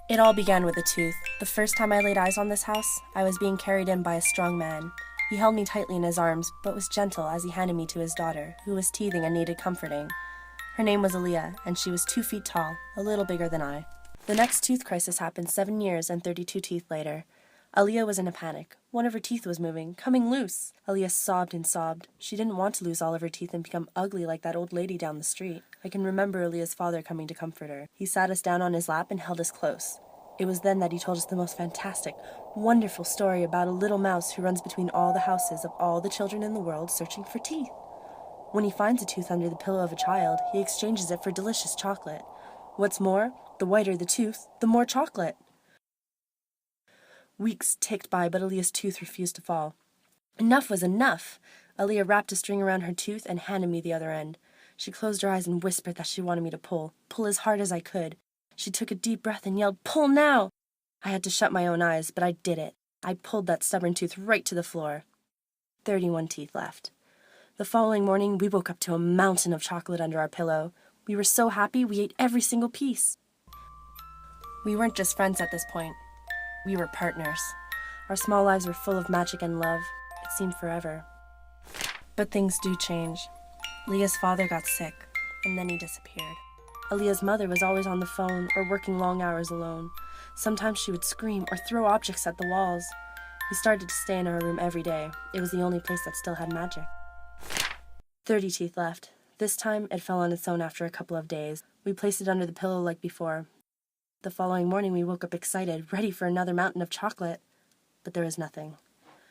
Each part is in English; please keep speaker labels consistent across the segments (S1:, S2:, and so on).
S1: It all began with a tooth. The first time I laid eyes on this house, I was being carried in by a strong man. He held me tightly in his arms, but was gentle as he handed me to his daughter, who was teething and needed comforting. Her name was Aaliyah, and she was 2 feet tall, a little bigger than I. The next tooth crisis happened 7 years and 32 teeth later. Aaliyah was in a panic. One of her teeth was moving, coming loose. Aaliyah sobbed and sobbed. She didn't want to lose all of her teeth and become ugly like that old lady down the street. I can remember Aaliyah's father coming to comfort her. He sat us down on his lap and held us close. It was then that he told us the most fantastic, wonderful story about a little mouse who runs between all the houses of all the children in the world searching for teeth. When he finds a tooth under the pillow of a child, he exchanges it for delicious chocolate. What's more, the whiter the tooth, the more chocolate. Weeks ticked by, but Aaliyah's tooth refused to fall. Enough was enough! Aaliyah wrapped a string around her tooth and handed me the other end. She closed her eyes and whispered that she wanted me to pull as hard as I could. She took a deep breath and yelled, "Pull now!" I had to shut my own eyes, but I did it. I pulled that stubborn tooth right to the floor. 31 teeth left. The following morning, we woke up to a mountain of chocolate under our pillow. We were so happy, we ate every single piece. We weren't just friends at this point. We were partners. Our small lives were full of magic and love. It seemed forever. But things do change. Leah's father got sick, and then he disappeared. Aaliyah's mother was always on the phone or working long hours alone. Sometimes she would scream or throw objects at the walls. We started to stay in our room every day. It was the only place that still had magic. 30 teeth left. This time, it fell on its own after a couple of days. We placed it under the pillow like before. The following morning, we woke up excited, ready for another mountain of chocolate. But there was nothing.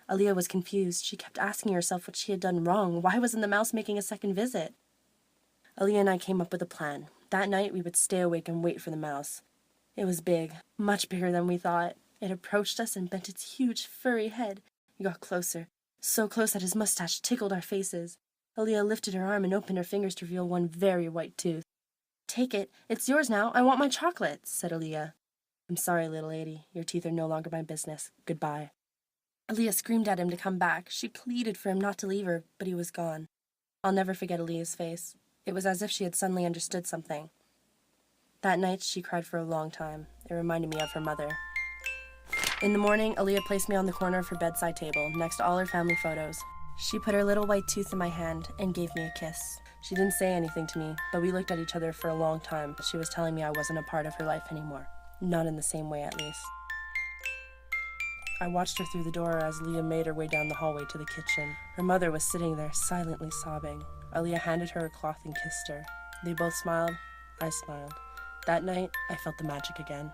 S1: Aaliyah was confused. She kept asking herself what she had done wrong. Why wasn't the mouse making a second visit? Aaliyah and I came up with a plan. That night, we would stay awake and wait for the mouse. It was big, much bigger than we thought. It approached us and bent its huge, furry head. It got closer, so close that his mustache tickled our faces. Aaliyah lifted her arm and opened her fingers to reveal one very white tooth. "Take it. It's yours now. I want my chocolate," said Aaliyah. "I'm sorry, little lady. Your teeth are no longer my business. Goodbye." Aaliyah screamed at him to come back. She pleaded for him not to leave her, but he was gone. I'll never forget Aaliyah's face. It was as if she had suddenly understood something. That night, she cried for a long time. It reminded me of her mother. In the morning, Aaliyah placed me on the corner of her bedside table, next to all her family photos. She put her little white tooth in my hand and gave me a kiss. She didn't say anything to me, but we looked at each other for a long time. She was telling me I wasn't a part of her life anymore. Not in the same way, at least. I watched her through the door as Leah made her way down the hallway to the kitchen. Her mother was sitting there, silently sobbing. Aaliyah handed her a cloth and kissed her. They both smiled. I smiled. That night, I felt the magic again.